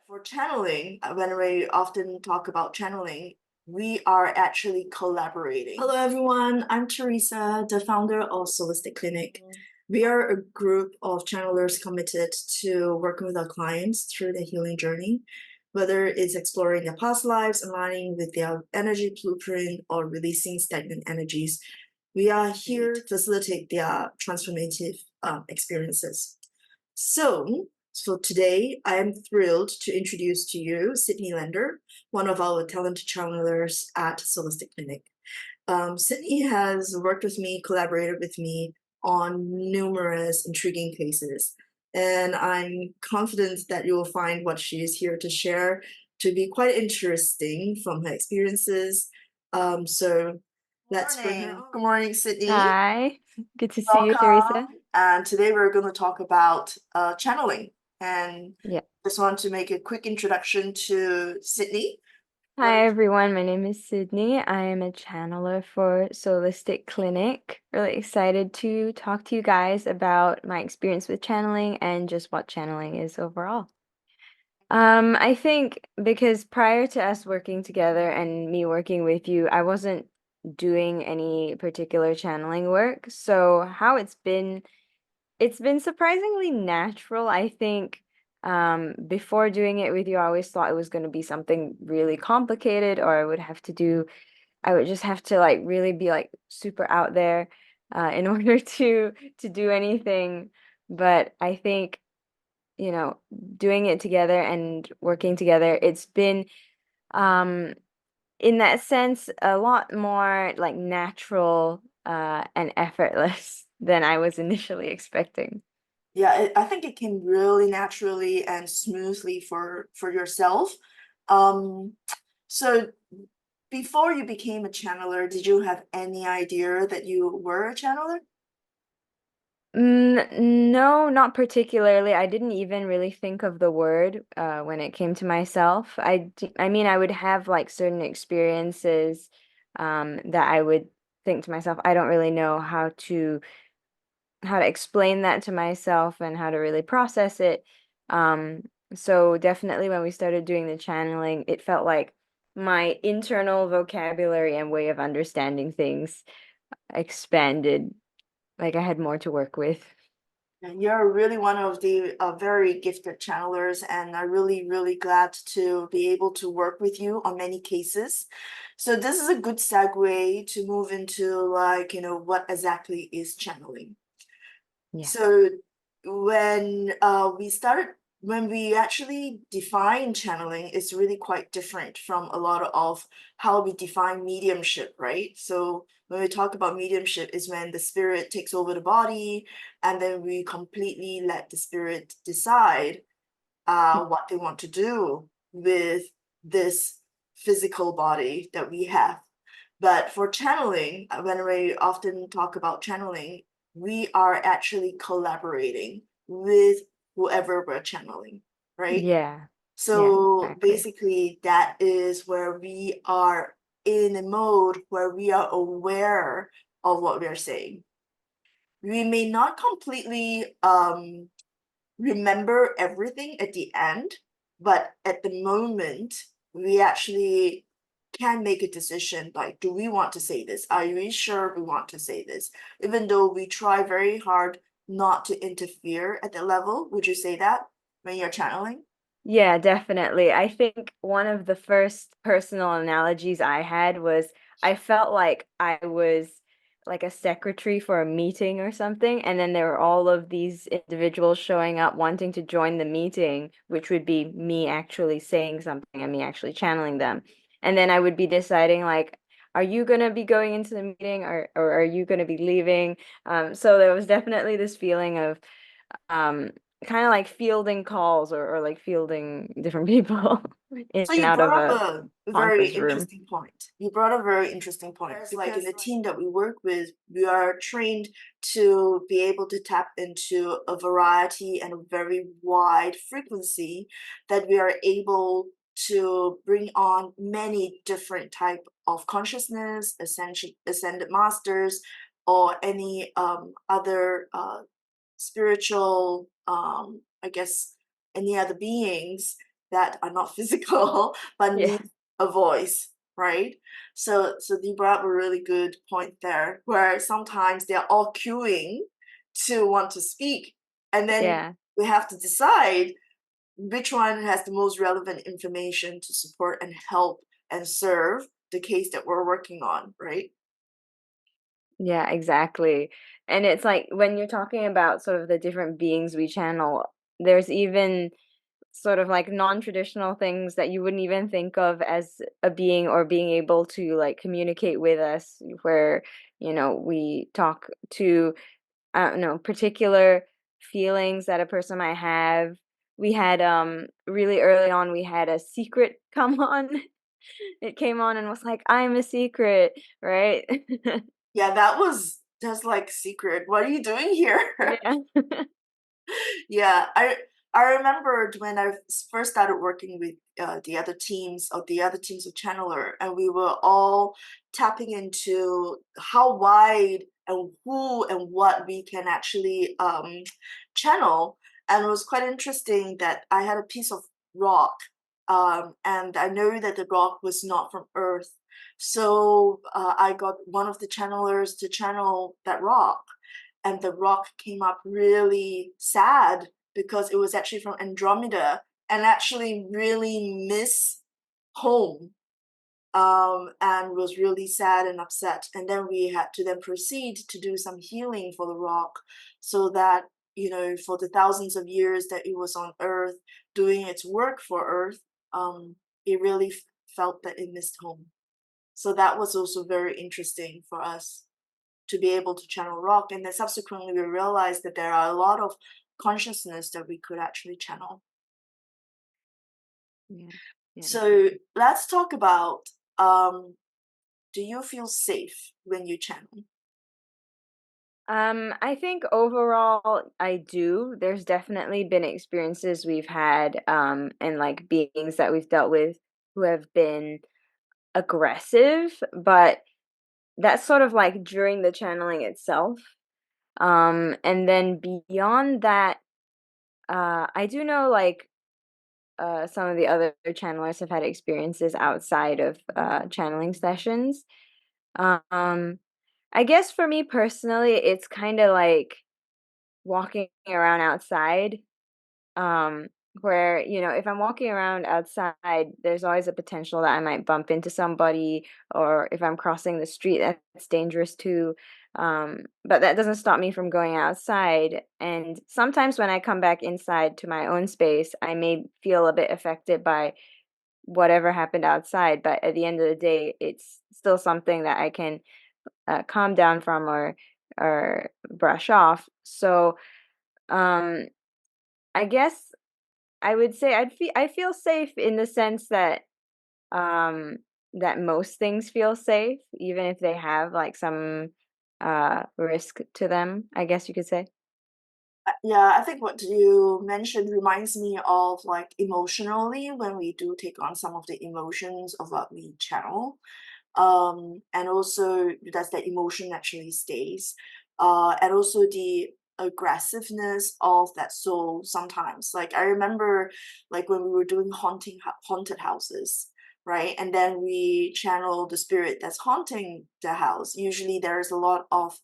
For channeling, when we often talk about channeling, we are actually collaborating. Hello, everyone. I'm Teresa, the founder of Solistic Clinic. We are a group of channelers committed to working with our clients through the healing journey, whether it's exploring their past lives, aligning with their energy blueprint, or releasing stagnant energies. We are here to facilitate their transformative experiences. So today, I am thrilled to introduce to you Sydney Lender, one of our talented channelers at Solistic Clinic. Sydney has worked with me, collaborated with me on numerous intriguing cases, and I'm confident that you will find what she is here to share to be quite interesting from her experiences. So let's bring her on. Good morning, Sydney. Hi, good to see you, Teresa. Welcome. And today we're going to talk about channeling. And Yeah. just want to make a quick introduction to Sydney. What Hi, is everyone. My name is Sydney. I am a channeler for Solistic Clinic. Really excited to talk to you guys about my experience with channeling and just what channeling is overall. I think because prior to us working together and me working with you, I wasn't doing any particular channeling work. So how it's been surprisingly natural. I think before doing it with you, I always thought it was going to be something really complicated, or I would just have to like really be like super out there in order to do anything. But I think, doing it together and working together, it's been um in that sense a lot more like natural and effortless than I was initially expecting. Yeah, I think it came really naturally and smoothly for yourself. Um, so before you became a channeler, did you have any idea that you were a channeler? No, not particularly. I didn't even really think of the word when it came to myself. I mean, I would have like certain experiences that I would think to myself, I don't really know how to explain that to myself and how to really process it. Um, so definitely when we started doing the channeling, it felt like my internal vocabulary and way of understanding things expanded, like I had more to work with. And you're really one of the very gifted channelers, and I'm really, really glad to be able to work with you on many cases. So this is a good segue to move into like, what exactly is channeling. Yeah. So when we actually define channeling, it's really quite different from a lot of how we define mediumship, right? So when we talk about mediumship is when the spirit takes over the body, and then we completely let the spirit decide what they want to do with this physical body that we have. But for channeling, when we often talk about channeling, we are actually collaborating with whoever we're channeling, right? Yeah. Yeah, So exactly. basically, that is where we are in a mode where we are aware of what we're saying. We may not completely remember everything at the end, but at the moment, we actually can make a decision like, do we want to say this? Are you sure we want to say this? Even though we try very hard not to interfere at that level, would you say that when you're channeling? Yeah, definitely. I think one of the first personal analogies I had was I felt like I was like a secretary for a meeting or something, and then there were all of these individuals showing up wanting to join the meeting, which would be me actually saying something and me actually channeling them. And then I would be deciding like, are you gonna be going into the meeting or are you gonna be leaving? So there was definitely this feeling of um kind of like fielding calls or like fielding different people in So and you out of brought up a a very conference room. interesting point. You brought up a very interesting point. Like in the team that we work with, we are trained to be able to tap into a variety and a very wide frequency that we are able to bring on many different type of consciousness, ascended masters, or any other spiritual, I guess, any other beings that are not physical but Yeah. need a voice, right? So you brought up a really good point there, where sometimes they're all queuing to want to speak, and then Yeah. we have to decide which one has the most relevant information to support and help and serve the case that we're working on, right? Yeah, exactly. And it's like when you're talking about sort of the different beings we channel, there's even sort of like non-traditional things that you wouldn't even think of as a being or being able to like communicate with us, where, we talk to, I don't know, particular feelings that a person might have. We had really early on we had a secret come on. It came on and was like, I'm a secret, right? Yeah, that's like secret. What are you doing here? Yeah. Yeah, I remembered when first started working with the other teams of Channeler, and we were all tapping into how wide and who and what we can actually channel. And it was quite interesting that I had a piece of rock, and I know that the rock was not from Earth. So I got one of the channelers to channel that rock, and the rock came up really sad because it was actually from Andromeda and actually really miss home, and was really sad and upset. And then we had to then proceed to do some healing for the rock, so that, for the thousands of years that it was on Earth doing its work for Earth, it really felt that it missed home. So that was also very interesting for us to be able to channel rock. And then subsequently we realized that there are a lot of consciousness that we could actually channel. Yeah. Yeah, So exactly. let's talk about, um, do you feel safe when you channel? I think overall I do. There's definitely been experiences we've had, and like beings that we've dealt with who have been aggressive, but that's sort of like during the channeling itself. And then beyond that, I do know like some of the other channelers have had experiences outside of channeling sessions. Um, I guess for me personally, it's kind of like walking around outside, um, where, if I'm walking around outside, there's always a potential that I might bump into somebody, or if I'm crossing the street, that's dangerous too. But that doesn't stop me from going outside. And sometimes when I come back inside to my own space, I may feel a bit affected by whatever happened outside. But at the end of the day, it's still something that I can calm down from or brush off. So, um, I guess I would say I feel safe in the sense um that most things feel safe, even if they have like some risk to them, I guess you could say. Yeah, I think what you mentioned reminds me of like emotionally when we do take on some of the emotions of what we channel. And also does that emotion actually stays, and also the aggressiveness of that soul sometimes. Like I remember, like when we were doing haunted houses, right? And then we channel the spirit that's haunting the house. Usually there's a lot of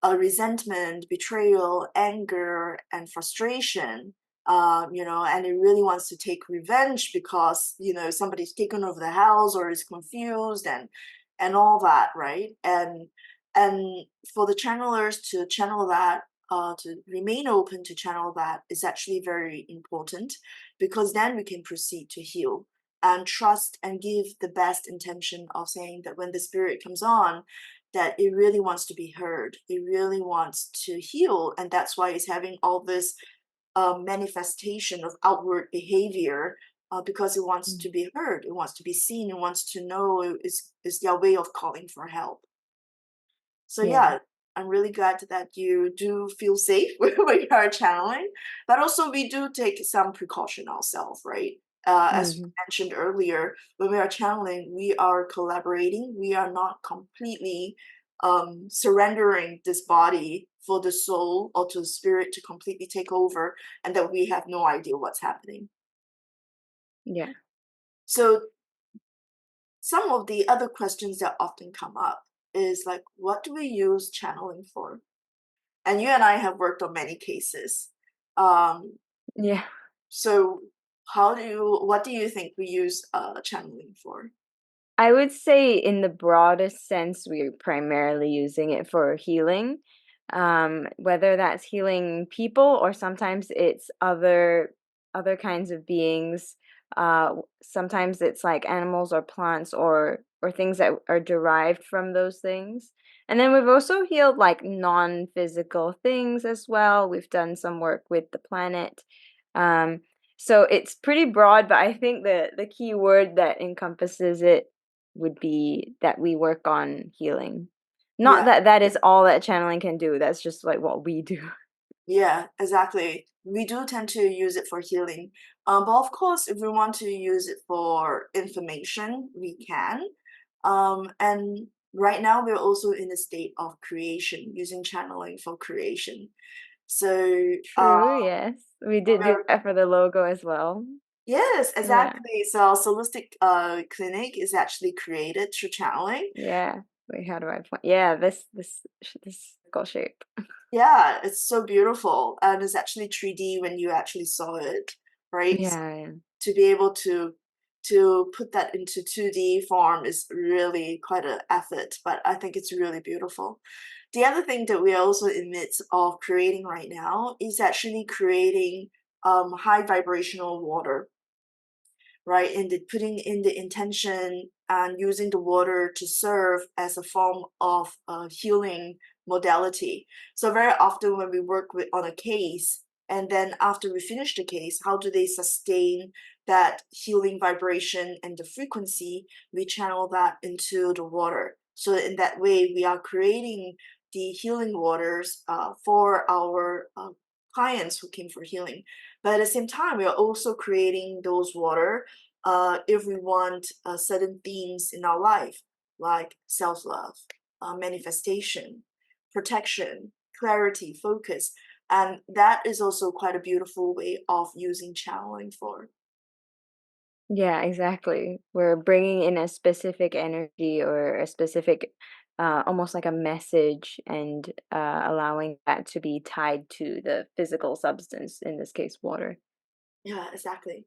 resentment, betrayal, anger, and frustration. And it really wants to take revenge because somebody's taken over the house or is confused and all that, right? And for the channelers to channel that, to remain open to channel that is actually very important, because then we can proceed to heal and trust and give the best intention of saying that when the spirit comes on, that it really wants to be heard. It really wants to heal. And that's why it's having all this manifestation of outward behavior, because it wants Mm. to be heard. It wants to be seen. It wants to know is their way of calling for help. So Yeah. yeah, I'm really glad that you do feel safe when you are channeling, but also we do take some precaution ourselves, right? As Hmm. mentioned earlier, when we are channeling, we are collaborating. We are not completely surrendering this body for the soul or to the spirit to completely take over, and that we have no idea what's happening. Yeah. So some of the other questions that often come up is like, what do we use channeling for? And you and I have worked on many cases. Um, Yeah. so what do you think we use channeling for? I would say in the broadest sense, we're primarily using it for healing. Whether that's healing people or sometimes it's other kinds of beings. Sometimes it's like animals or plants or things that are derived from those things. And then we've also healed like non-physical things as well. We've done some work with the planet. Um, so it's pretty broad, but I think the key word that encompasses it would be that we work on healing. Not Yeah, that that is all that channeling can do. That's just like what we do. yeah, exactly. We do tend to use it for healing. But of course, if we want to use it for information, we can. And right now, we're also in a state of creation, using channeling for creation. So, True, yes. We did do we're that for the logo as well. yes, Yeah. exactly. So our Solistic clinic is actually created through channeling. Yeah. Wait, how do I point? Yeah, this circle shape. Yeah, it's so beautiful, and it's actually 3D when you actually saw it, right? Yeah, yeah. To be able to put that into 2D form is really quite an effort, but I think it's really beautiful. The other thing that we are also in midst of creating right now is actually creating high vibrational water, right? And putting in the intention and using the water to serve as a form of healing modality. So very often when we work on a case, and then after we finish the case, how do they sustain that healing vibration and the frequency? We channel that into the water. So in that way, we are creating the healing waters for our clients who came for healing. But at the same time, we are also creating those water if we want certain themes in our life, like self love, manifestation, protection, clarity, focus. And that is also quite a beautiful way of using channeling for. Yeah, exactly. We're bringing in a specific energy or a specific, almost like a message, and allowing that to be tied to the physical substance, in this case, water. Yeah, exactly.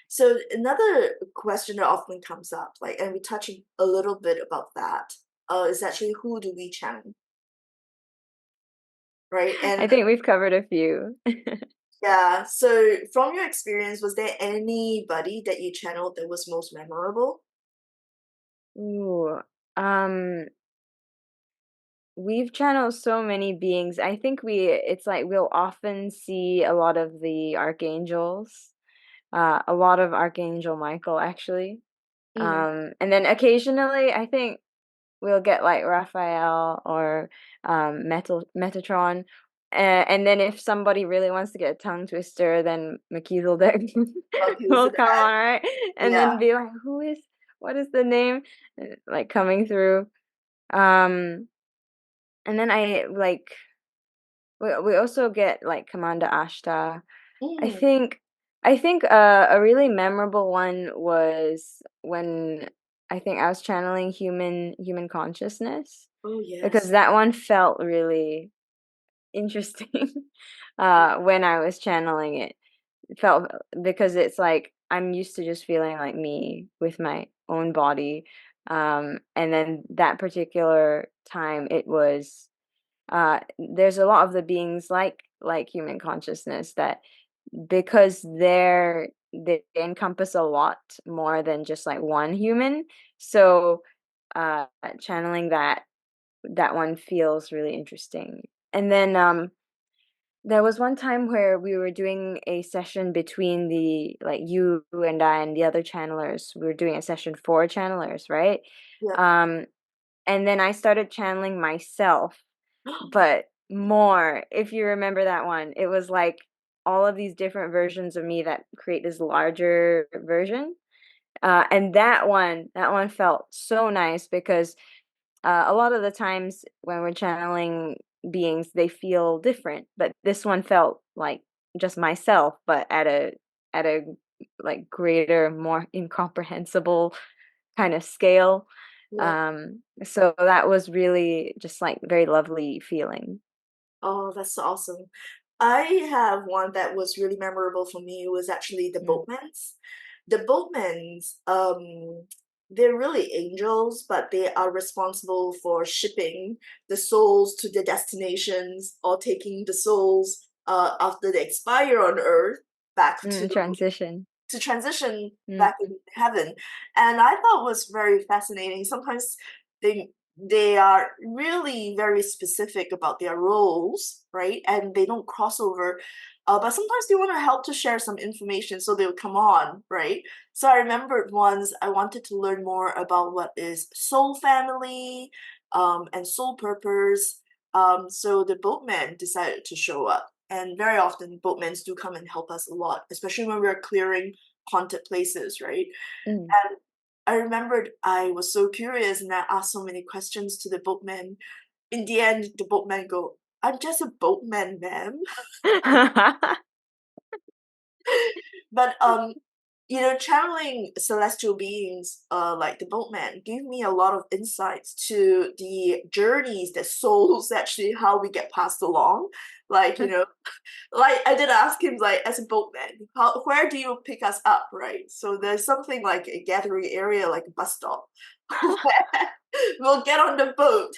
So another question that often comes up, like, and we touching a little bit about that, is actually who do we channel, right? I And think we've covered a few. yeah, so from your experience, was there anybody that you channeled that was most memorable? Ooh, um, we've channeled so many beings. I think it's like we'll often see a lot of the archangels, a lot of Archangel Michael actually. Mm. And then occasionally I think we'll get like Raphael or Metatron. And then if somebody really wants to get a tongue twister, then Melchizedek Okay, so will come that, on, right? And yeah. then be like, what is the name? Like coming through. Um, and then we also get like Commander Ashta. I Mm. think I think a really memorable one was when I think I was channeling human consciousness, Oh, because yes. that one felt really interesting when I was channeling it. It felt because it's like I'm used to just feeling like me with my own body. And then that particular time it was there's a lot of the beings like human consciousness that because they encompass a lot more than just like one human. So uh channeling that one feels really interesting. And then there was one time where we were doing a session between the like you and I and the other channelers. We were doing a session for channelers, right? Yeah. um and then I started channeling myself, but more. If you remember that one, it was like all of these different versions of me that create this larger version. And that one felt so nice because a lot of the times when we're channeling beings, they feel different, but this one felt like just myself, but at a like greater, more incomprehensible kind of scale. Yeah. So that was really just like very lovely feeling. Oh, that's so awesome. I have one that was really memorable for me. It was actually the Mm. boatmans. The boatmans, they're really angels, but they are responsible for shipping the souls to their destinations or taking the souls after they expire on Earth back Transition. to transition Mm. back in heaven. And I thought was very fascinating. Sometimes they they are really very specific about their roles, right? And they don't cross over. But sometimes they want to help to share some information, so they'll come on, right? So I remembered once I wanted to learn more about what is soul family, and soul purpose. So the boatman decided to show up. And very often, boatmen do come and help us a lot, especially when we're clearing haunted places, right? Mm. And I remembered I was so curious and I asked so many questions to the boatman. In the end, the boatman go, "I'm just a boatman, ma'am." But channeling celestial beings like the boatman gave me a lot of insights to the journeys that souls actually how we get passed along. Like, like I did ask him, like, as a boatman, where do you pick us up, right? So there's something like a gathering area, like a bus stop, where we'll get on the boat,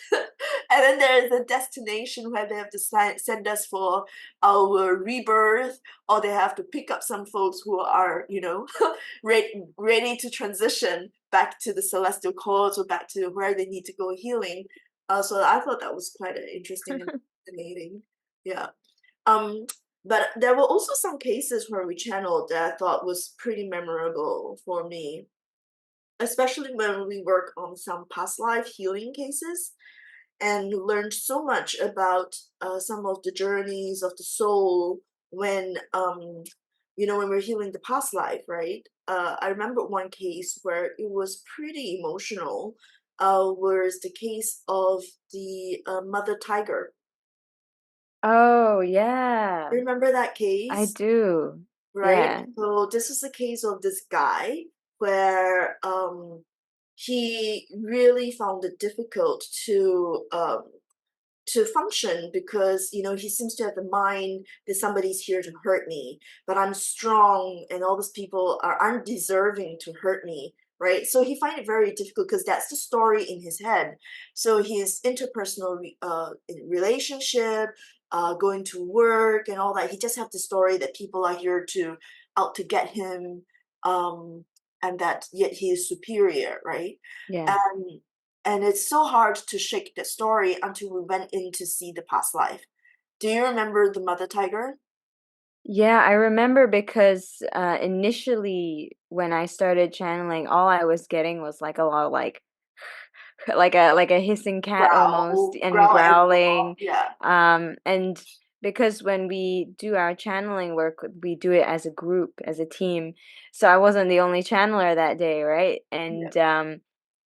and then there's a destination where they have to send us for our rebirth, or they have to pick up some folks who are, ready to transition back to the celestial courts or back to where they need to go healing. So I thought that was quite interesting and fascinating. Yeah. Um, but there were also some cases where we channeled that I thought was pretty memorable for me, especially when we work on some past life healing cases and learned so much about some of the journeys of the soul when when we're healing the past life, right? I remember one case where it was pretty emotional. Was the case of the mother tiger. Oh, yeah. Remember that I case? do. Right? Yeah. So this is the case of this guy where he really found it difficult to function because he seems to have the mind that somebody's here to hurt me, but I'm strong and all these people are undeserving to hurt me, right? So he find it very difficult because that's the story in his head. So his interpersonal relationship, going to work and all that, he just have the story that people are here to out to get him, um and that yet he is superior, right? Yeah. And it's so hard to shake the story until we went in to see the past life. Do you remember the mother tiger? Yeah, I remember because initially when I started channeling, all I was getting was like a lot of like like a hissing cat almost and Growl and roar. growling. Yeah, And because when we do our channeling work, we do it as a group, as a team. So I wasn't the only channeler that day, right? yeah,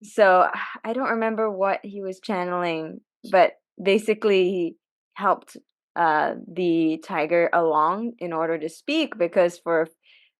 So I don't remember what he was channeling, but basically he helped the tiger along in order to speak because for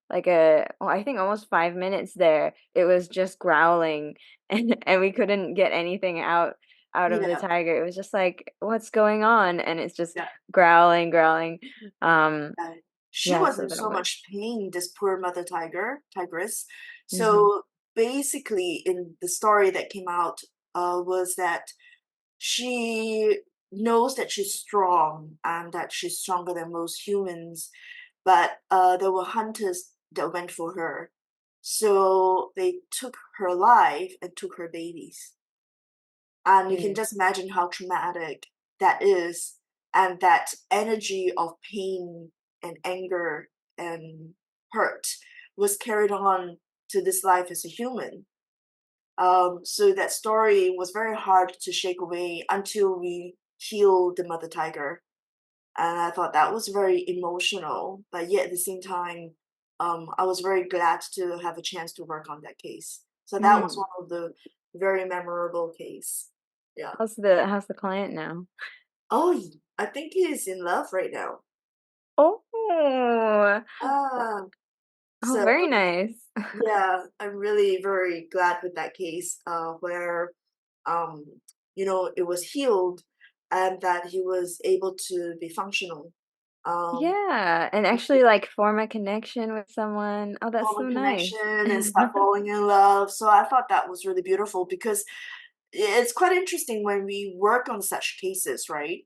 like I think almost 5 minutes there, it was just growling and we couldn't get anything out of the yeah, tiger. It was just like, what's going on? And it's just yeah. growling, growling. Um, Uh, she yeah, was so in then so it much pain, this poor mother tigress. hmm So basically, in the story that came out, was that she knows that she's strong and that she's stronger than most humans, but there were hunters that went for her. So they took her life and took her babies. And you can mm, just imagine how traumatic that is. And that energy of pain and anger and hurt was carried on to this life as a human. So that story was very hard to shake away until we healed the mother tiger. And I thought that was very emotional, but yet at the same time, I was very glad to have a chance to work on that case. So that was mm. one of the very memorable case. Yeah. How's the client now? Oh, I think he is in love right now. Oh, Ah, Oh, So very nice. yeah, I'm really very glad with that case, where um, it was healed and that he was able to be functional. Um, Yeah, and actually like form a connection with someone. Oh, that's form so a nice. connection and start falling in love. So I thought that was really beautiful because it's quite interesting when we work on such cases, right?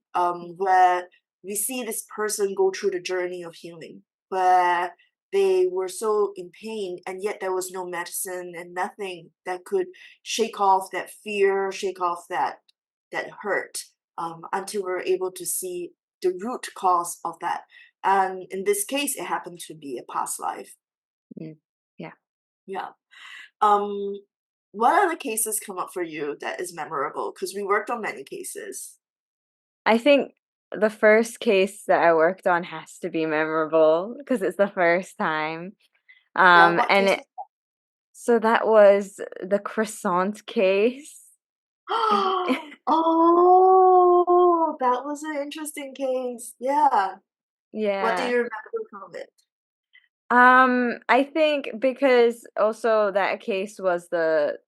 Where we see this person go through the journey of healing, where they were so in pain and yet there was no medicine and nothing that could shake off that fear, shake off that hurt, until we're able to see the root cause of that. And in this case, it happened to be a past life. Mm, yeah. Yeah. Um, what other cases come up for you that is memorable? Because we worked on many cases. I think the first case that I worked on has to be memorable because it's the first time. Yeah, what And case it was so that was the croissant case. that? Oh, that was an interesting case. Yeah. What do Yeah. you remember from it? I think because also that case was the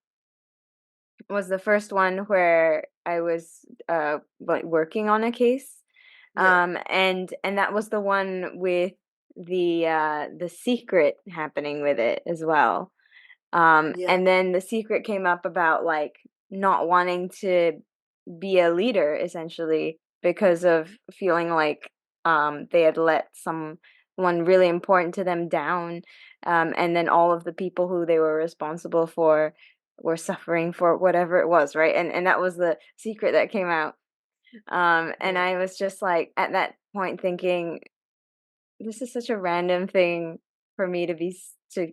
first one where I was like working on a case. Yeah, And that was the one with the secret happening with it as well. yeah, And then the secret came up about like not wanting to be a leader essentially because of feeling like they had let someone really important to them down. And then all of the people who they were responsible for were suffering for whatever it was, right? And that was the secret that came out. And yeah. I was just like at that point thinking, this is such a random thing for me to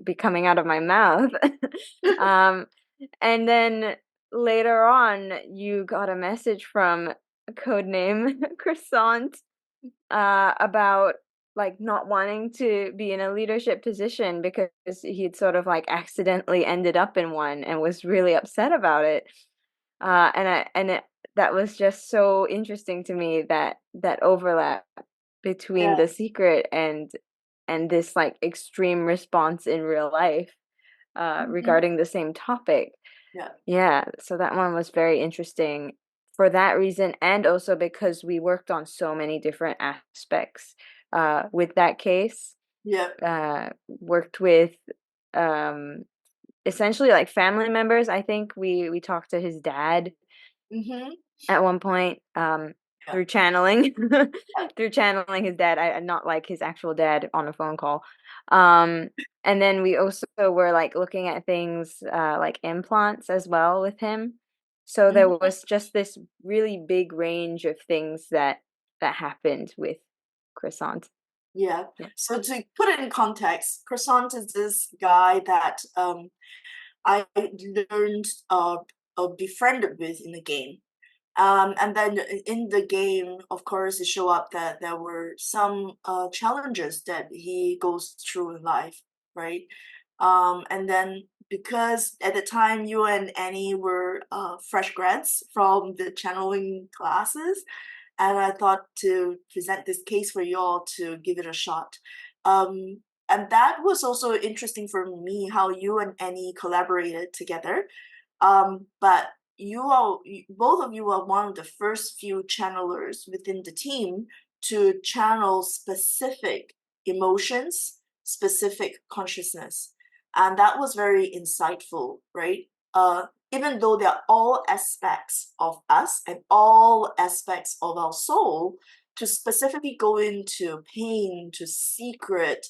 be coming out of my mouth. um, and then later on, you got a message from codename Croissant about like not wanting to be in a leadership position because he'd sort of like accidentally ended up in one and was really upset about it. That was just so interesting to me that that overlap between Yeah, the secret and this like extreme response in real life mhm, regarding the same topic. yeah, Yeah, so that one was very interesting for that reason, and also because we worked on so many different aspects with that case. yeah. Worked with um, essentially like family members. I think we talked to his dad Mm-hmm. at one point, Yeah, through channeling yeah. through channeling his dad, not like his actual dad on a phone call. Um, and then we also were, like, looking at things, like implants as well with him. So there Mm-hmm. was just this really big range of things that happened with Croissant. Yeah. Yeah. So to put it in context, Croissant is this guy that I learned befriended with in the game. And then in the game, of course, it show up that there were some challenges that he goes through in life, right? And then because at the time you and Annie were fresh grads from the channeling classes, and I thought to present this case for you all to give it a shot. And that was also interesting for me how you and Annie collaborated together. But both of you are one of the first few channelers within the team to channel specific emotions, specific consciousness. And that was very insightful, right? Even though they're all aspects of us and all aspects of our soul, to specifically go into pain, to secret,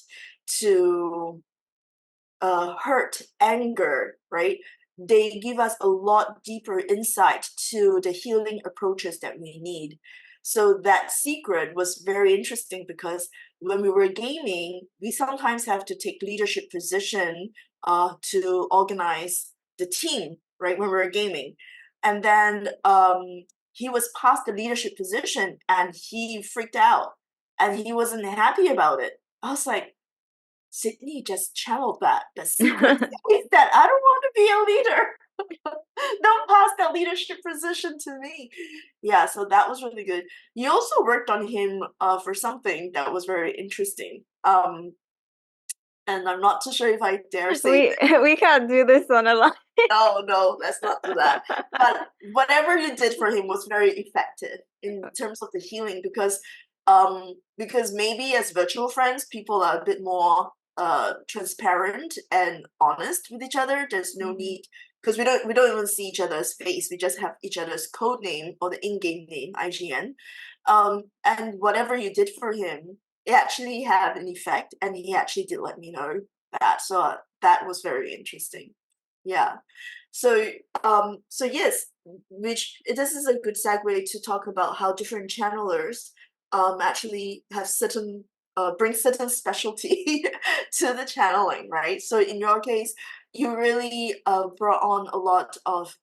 to hurt, anger, right? They give us a lot deeper insight to the healing approaches that we need. So that secret was very interesting because when we were gaming, we sometimes have to take leadership position to organize the team, right? When we were gaming, and then he was past the leadership position and he freaked out and he wasn't happy about it. I was like, Sydney just channeled that. The secret is that I don't want to be a leader. Don't pass that leadership position to me. Yeah, so that was really good. You also worked on him for something that was very interesting. And I'm not too sure if I dare say We we can't do this on a line. no, no, let's not do that. But whatever you did for him was very effective in terms of the healing because maybe as virtual friends, people are a bit more transparent and honest with each other. There's no Mhm. need because we don't even see each other's face. We just have each other's code name or the in-game name, IGN. And whatever you did for him, it actually had an effect, and he actually did let me know that. So that was very interesting. Yeah. So so yes, which this is a good segue to talk about how different channelers actually have certain bring certain specialty to the channeling, right? So in your case, you really brought on a lot of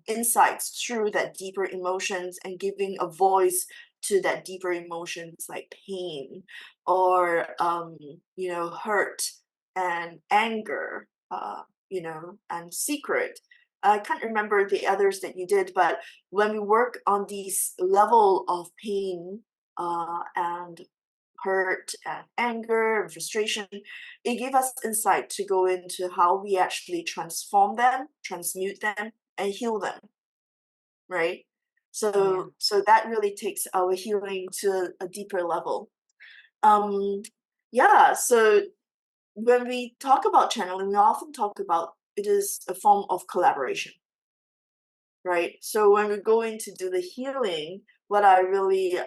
insights through that deeper emotions and giving a voice to that deeper emotions like pain or hurt and anger, and secret. I can't remember the others that you did, but when we work on these level of pain and hurt and anger and frustration, it gave us insight to go into how we actually transform them, transmute them, and heal them, right? Yeah. So that really takes our healing to a deeper level. Um, yeah, so when we talk about channeling, we often talk about it is a form of collaboration, right? So when we go in to do the healing, what I really,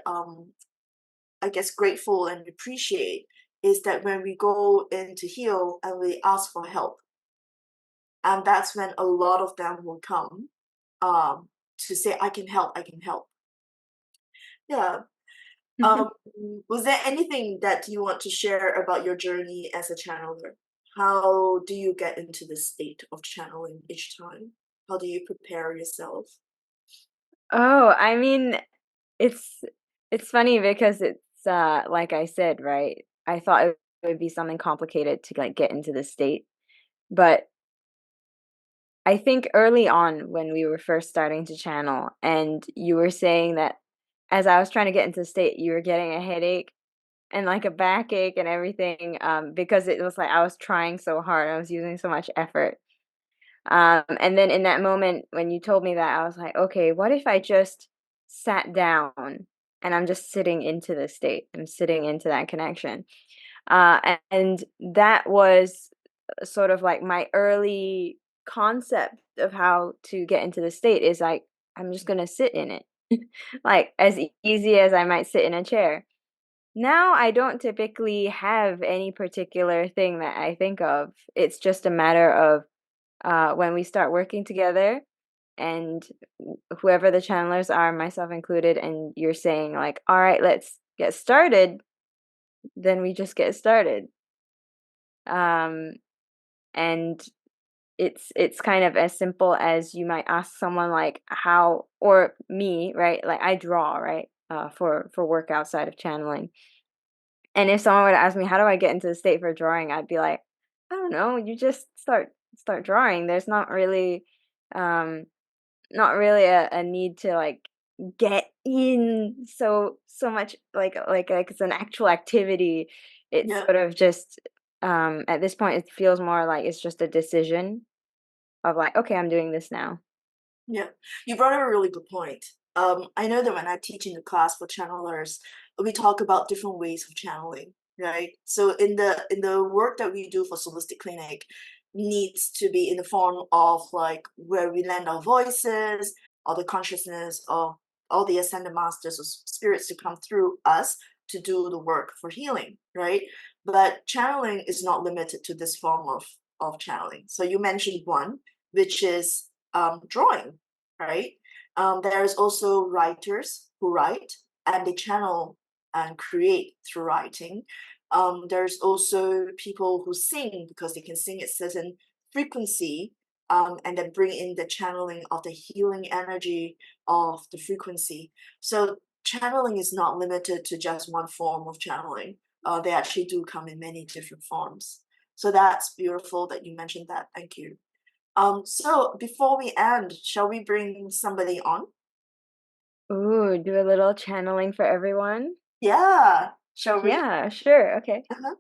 I guess, grateful and appreciate is that when we go in to heal and we ask for help, and that's when a lot of them will come to say, I can help, I can help. Yeah. Um, was there anything that you want to share about your journey as a channeler? How do you get into the state of channeling each time? How do you prepare yourself? Oh, I mean, it's it's funny because it's like I said, right? I thought it would be something complicated to like get into this state, but I think early on when we were first starting to channel and you were saying that as I was trying to get into the state, you were getting a headache and like a backache and everything because it was like I was trying so hard, I was using so much effort. And then in that moment when you told me that, I was like, okay, what if I just sat down and I'm just sitting into the state? I'm sitting into that connection. And that was sort of like my early concept of how to get into the state is like, I'm just going to sit in it, like as easy as I might sit in a chair. Now I don't typically have any particular thing that I think of. It's just a matter of when we start working together and whoever the channelers are, myself included, and you're saying like, all right, let's get started, then we just get started. Um, and it's kind of as simple as you might ask someone like how or me, right? Like I draw, right? For work outside of channeling. And if someone were to ask me how do I get into the state for drawing, I'd be like, I don't know, you just start drawing. There's um not really a need to like get in so much like it's an actual activity. It's Yeah. sort of just at this point it feels more like it's just a decision of like, okay, I'm doing this now. Yeah, you brought up a really good point. I know that when I teach in the class for channelers, we talk about different ways of channeling, right? So in the work that we do for Solistic Clinic needs to be in the form of like where we lend our voices or the consciousness of all the ascended masters or spirits to come through us to do the work for healing, right? But channeling is not limited to this form of channeling. So you mentioned one, which is drawing, right? There's also writers who write and they channel and create through writing. There's also people who sing because they can sing at certain frequency and then bring in the channeling of the healing energy of the frequency. So channeling is not limited to just one form of channeling. They actually do come in many different forms. So that's beautiful that you mentioned that. Thank you. So before we end, shall we bring somebody on? Ooh, do a little channeling for everyone. Yeah, shall we? Yeah, sure. Okay. Uh-huh.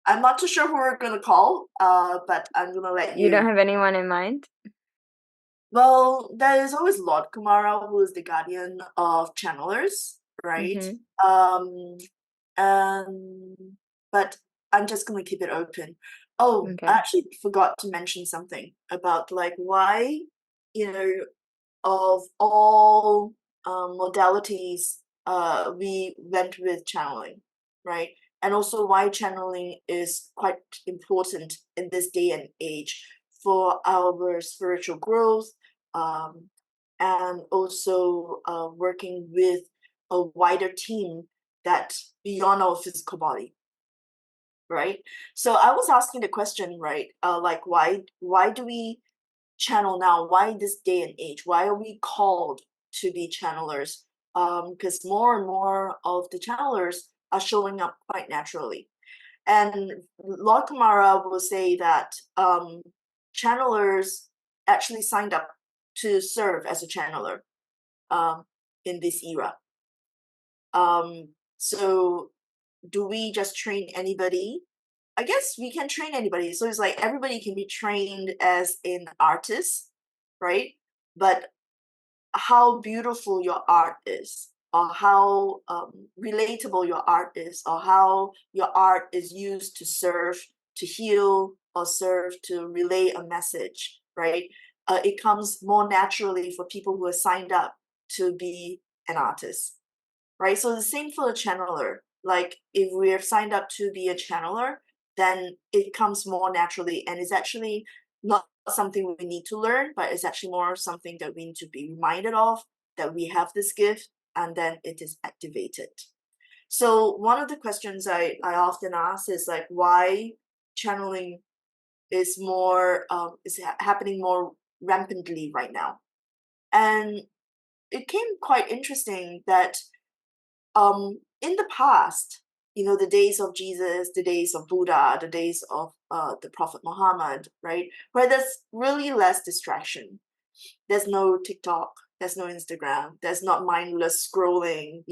I'm not too sure who we're gonna call, but I'm gonna let You don't you. have anyone in mind? Well, there is always Lord Kumara, who is the guardian of channelers, right? Mm-hmm. Um, um, but I'm just gonna keep it open. Oh, I Okay. actually forgot to mention something about like why, you know, of all modalities, we went with channeling, right? And also why channeling is quite important in this day and age for our spiritual growth, um, and also working with a wider team that beyond our physical body, right? So I was asking the question, right? Like why do we channel now? Why this day and age? Why are we called to be channelers? Because more and more of the channelers are showing up quite naturally. And Lord Kumara will say that channelers actually signed up to serve as a channeler um, in this era. So do we just train anybody? I guess we can train anybody. So it's like everybody can be trained as an artist, right? But how beautiful your art is, or how relatable your art is, or how your art is used to serve, to heal, or serve to relay a message, right? It comes more naturally for people who are signed up to be an artist, right? So the same for a channeler. Like if we're signed up to be a channeler, then it comes more naturally, and it's actually not something we need to learn, but it's actually more something that we need to be reminded of, that we have this gift, and then it is activated. So one of the questions I often ask is like why channeling is more happening more rampantly right now. And it came quite interesting that in the past, the days of Jesus, the days of Buddha, the days of the Prophet Muhammad, right, where there's really less distraction. There's no TikTok, there's no Instagram, there's not mindless scrolling,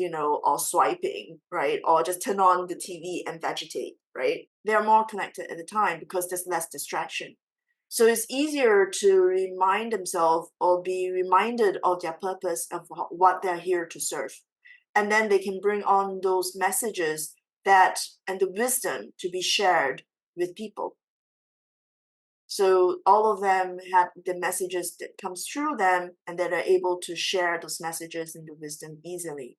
or swiping, right, or just turn on the TV and vegetate, right? They're more connected at the time because there's less distraction. So it's easier to remind themselves or be reminded of their purpose of what they're here to serve. And then they can bring on those messages that and the wisdom to be shared with people. So all of them had the messages that comes through them, and that are able to share those messages and the wisdom easily.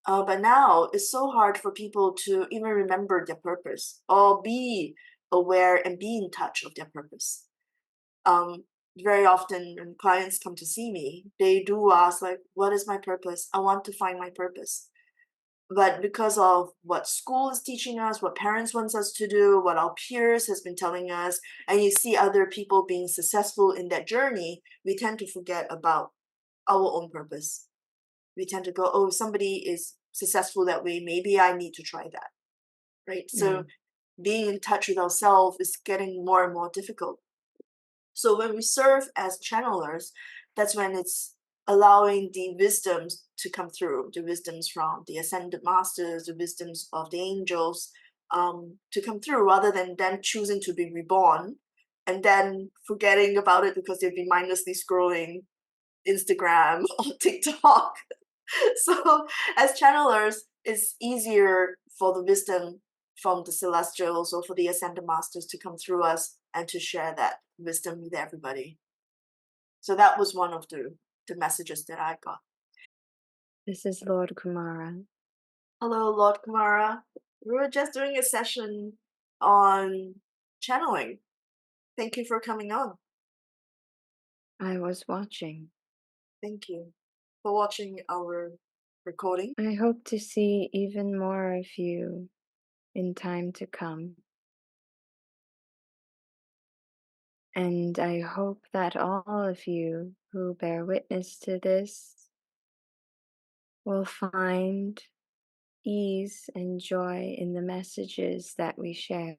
But now it's so hard for people to even remember their purpose or be aware and be in touch of their purpose. um, Very often when clients come to see me, they do ask like, what is my purpose? I want to find my purpose. But because of what school is teaching us, what parents wants us to do, what our peers has been telling us, and you see other people being successful in that journey, we tend to forget about our own purpose. We tend to go, oh, somebody is successful that way, maybe I need to try that, right? So Mm. being in touch with ourselves is getting more and more difficult. So when we serve as channelers, that's when it's allowing the wisdoms to come through, the wisdoms from the ascended masters, the wisdoms of the angels, to come through, rather than them choosing to be reborn and then forgetting about it because they've been mindlessly scrolling Instagram or TikTok. So as channelers, it's easier for the wisdom from the celestials or for the ascended masters to come through us and to share that wisdom with everybody. So that was one of the messages that I got. This is Lord Kumara. Hello, Lord Kumara. We were just doing a session on channeling. Thank you for coming on. I was watching. Thank you for watching our recording. I hope to see even more of you in time to come. And I hope that all of you who bear witness to this will find ease and joy in the messages that we share.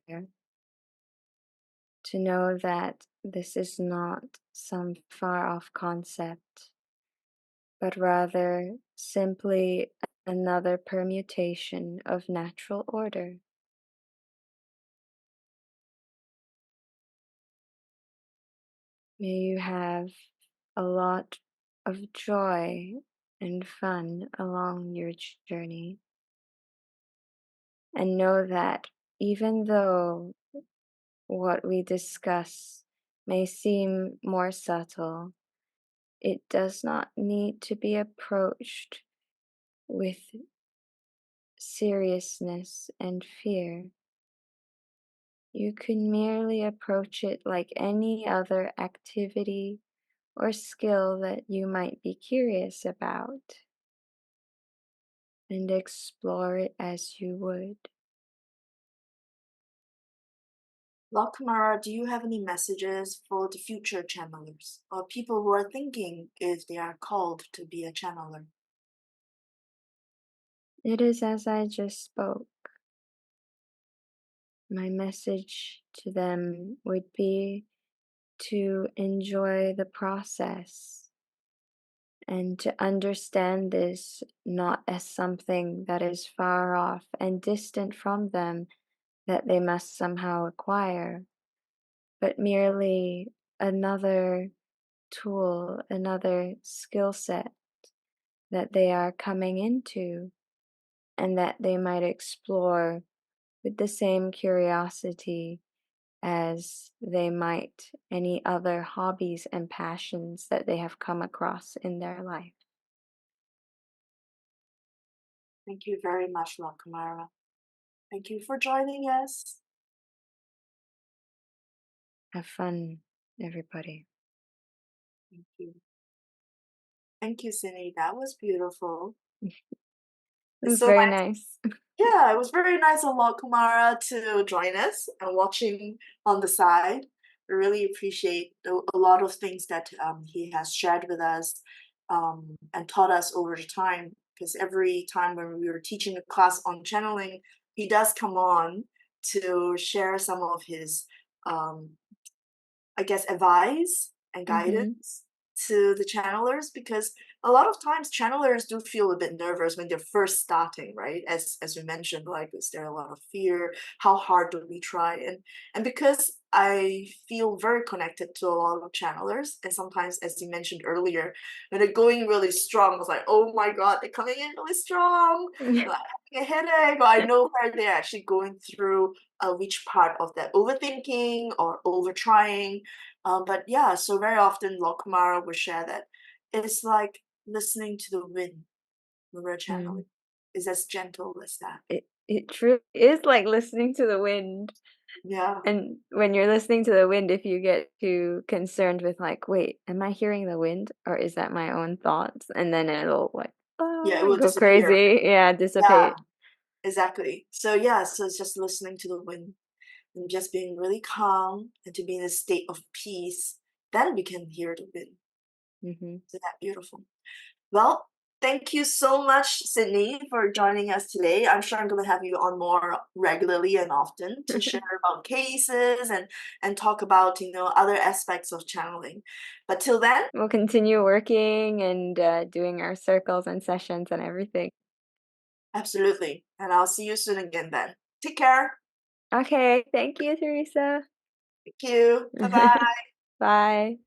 To know that this is not some far off concept, but rather simply another permutation of natural order. May you have a lot of joy and fun along your journey. And know that even though what we discuss may seem more subtle, it does not need to be approached with seriousness and fear. You can merely approach it like any other activity or skill that you might be curious about and explore it as you would. Lakmara, do you have any messages for the future channelers or people who are thinking if they are called to be a channeler? It is as I just spoke. My message to them would be to enjoy the process and to understand this not as something that is far off and distant from them that they must somehow acquire, but merely another tool, another skill set that they are coming into and that they might explore with the same curiosity as they might any other hobbies and passions that they have come across in their life. Thank you very much, Lakmara. Thank you for joining us. Have fun, everybody. Thank you. Thank you, Cindy. That was beautiful. It It's was so very nice. nice. Yeah, it was very nice of Lakmara to join us and watching on the side. I really appreciate a lot of things that he has shared with us and taught us over the time. Because every time when we were teaching a class on channeling, he does come on to share some of his um, I guess, advice and Mm-hmm. guidance to the channelers because a lot of times channelers do feel a bit nervous when they're first starting, right? As we mentioned, like is there a lot of fear? How hard do we try? And because I feel very connected to a lot of channelers, and sometimes, as you mentioned earlier, when they're going really strong, I was like, oh my god, they're coming in really strong. Like having a headache, or I know where they're actually going through which part of that overthinking or over trying. But yeah, so very often Lokmara would share that it's like listening to the wind when we're Mm. channeling. It's as gentle as that. It truly is like listening to the wind. Yeah. And when you're listening to the wind, if you get too concerned with like, wait, am I hearing the wind or is that my own thoughts? And then it'll like Yeah, it will go disappear. crazy. Yeah, Yeah, dissipate. exactly. So yeah, so it's just listening to the wind and just being really calm and to be in a state of peace. Then we can hear the wind. Hmm. Isn't that beautiful? Well, thank you so much, Sydney, for joining us today. I'm sure I'm going to have you on more regularly and often to share about cases and talk about other aspects of channeling. But till then, We'll continue working and doing our circles and sessions and everything. absolutely. And I'll see you soon again then. Take care. Okay, thank you, Teresa. Thank you. Bye bye. Bye.